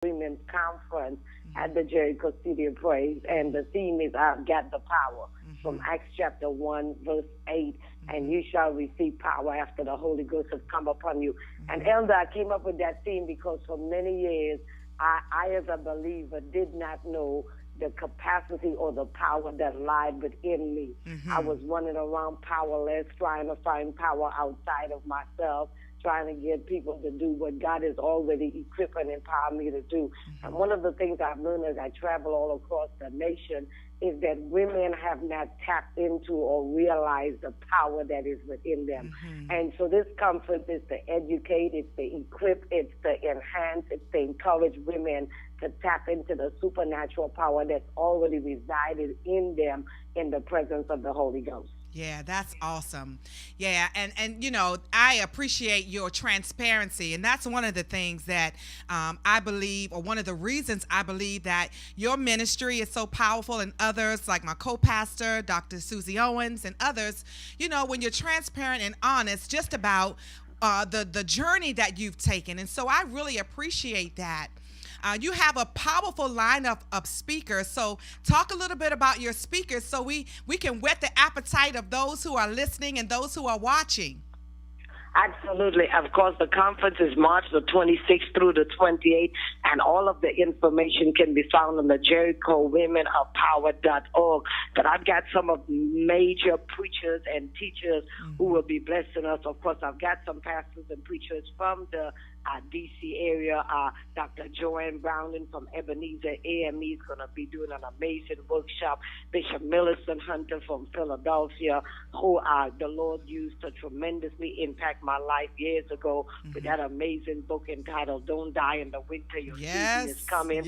Women's Conference at the Jericho City of Praise, and the theme is I've got the power from Acts chapter 1, verse 8, and you shall receive power after the Holy Ghost has come upon you. And Elder, I came up with that theme because for many years, I as a believer did not know the capacity or the power that lied within me. I was running around powerless, trying to find power outside of myself, trying to get people to do what God has already equipped and empowered me to do. And one of the things I've learned as I travel all across the nation is that women have not tapped into or realized the power that is within them. And so this conference is to educate, it's to equip, it's to enhance, it's to encourage women to tap into the supernatural power that's already resided in them in the presence of the Holy Ghost. Yeah, that's awesome. Yeah, and you know, I appreciate your transparency, and that's one of the things that I believe, or one of the reasons I believe that your ministry is so powerful, and others like my co-pastor, Dr. Susie Owens, and others, you know, when you're transparent and honest just about the journey that you've taken. And so I really appreciate that. You have a powerful lineup of speakers. So talk a little bit about your speakers so we can whet the appetite of those who are listening and those who are watching. Absolutely. Of course, the conference is March the 26th through the 28th, and all of the information can be found on the JerichoWomenOfPower.org. But I've got some of major preachers and teachers who will be blessing us. Of course, I've got some pastors and preachers from the D.C. area. Dr. Joanne Browning from Ebenezer AME is going to be doing an amazing workshop. Bishop Millicent Hunter from Philadelphia, who the Lord used to tremendously impact my life years ago with that amazing book entitled Don't Die in the Winter, Your Season is Coming.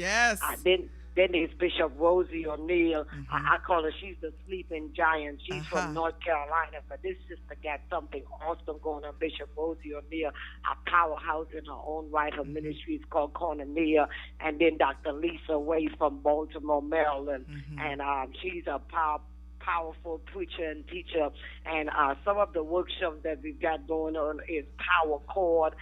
Then there's Bishop Rosie O'Neill. I call her, she's the sleeping giant. She's from North Carolina, but this sister got something awesome going on. Bishop Rosie O'Neill, a powerhouse in her own right. Her ministry is called Cornelia. And then Dr. Lisa Way from Baltimore, Maryland. And she's a powerful preacher and teacher. And some of the workshops that we've got going on is power cord,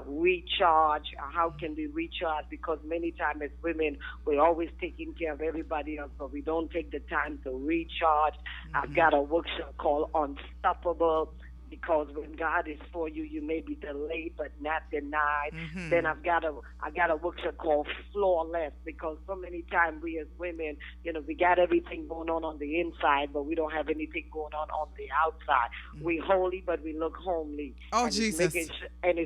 recharge. How can we recharge? Because many times as women, we're always taking care of everybody else, but we don't take the time to recharge. I've got a workshop called Unstoppable, because when God is for you, you may be delayed but not denied. Then I got a workshop called Flawless, because so many times we as women, you know, we got everything going on the inside, but we don't have anything going on the outside. We holy, but we look homely. Oh, and Jesus! It's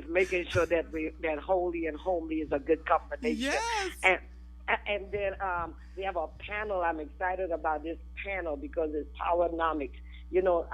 making sure that that holy and homely is a good combination. Yes. And then we have a panel. I'm excited about this panel because it's Powernomics. You know,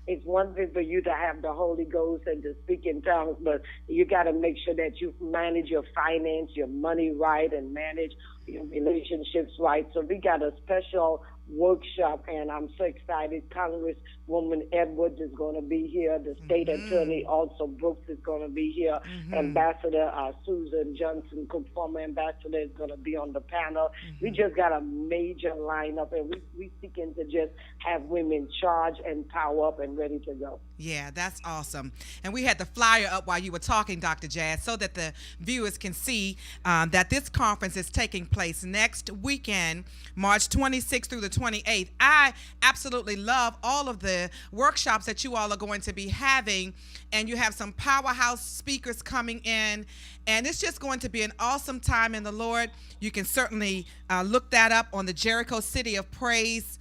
it's one thing for you to have the Holy Ghost and to speak in tongues, but you got to make sure that you manage your finance, your money right, and manage your relationships right. So we got a special workshop, and I'm so excited. Congresswoman Edwards is going to be here. The state attorney also Brooks is going to be here. Ambassador Susan Johnson, former ambassador, is going to be on the panel. We just got a major lineup, and we seeking to just have women charge and power up and ready to go. Yeah, that's awesome. And we had the flyer up while you were talking, Dr. Jazz, so that the viewers can see that this conference is taking place next weekend, March 26th through the 28th. I absolutely love all of the workshops that you all are going to be having, and you have some powerhouse speakers coming in, and it's just going to be an awesome time in the Lord. You can certainly look that up on the Jericho City of Praise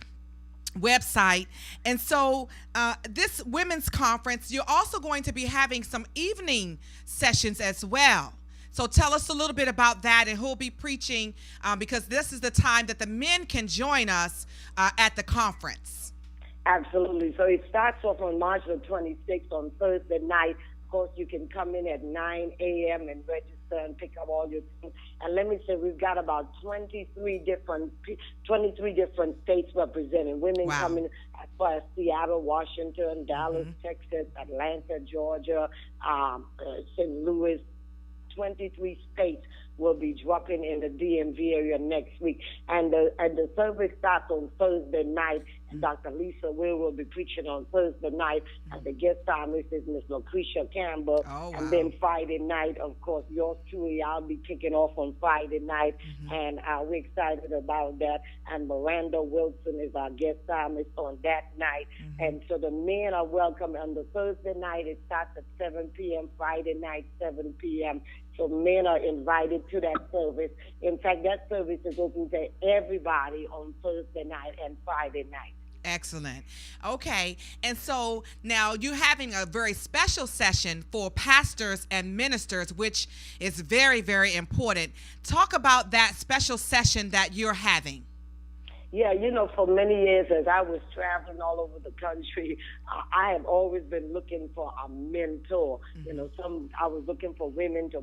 website. And so this women's conference, you're also going to be having some evening sessions as well. So tell us a little bit about that and who'll be preaching, because this is the time that the men can join us at the conference. Absolutely. So it starts off on March the 26th on Thursday night. Of course, you can come in at 9 a.m. and register and pick up all your things. And let me say, we've got about 23 different states represented. Women coming as far as Seattle, Washington, Dallas, Texas, Atlanta, Georgia, St. Louis. 23 states will be dropping in the DMV area next week. And the service starts on Thursday night, and Dr. Lisa will be preaching on Thursday night, and the guest psalmist is Miss Lucretia Campbell. Oh, wow. And then Friday night, of course, yours truly, I'll be kicking off on Friday night, and we're excited about that. And Miranda Wilson is our guest psalmist on that night. And so the men are welcome on the Thursday night. It starts at 7 p.m., Friday night, 7 p.m. So men are invited to that service. In fact, that service is open to everybody on Thursday night and Friday night. Excellent. Okay. And so now you're having a very special session for pastors and ministers, which is very, very important. Talk about that special session that you're having. Yeah, for many years as I was traveling all over the country, I have always been looking for a mentor. I was looking for women to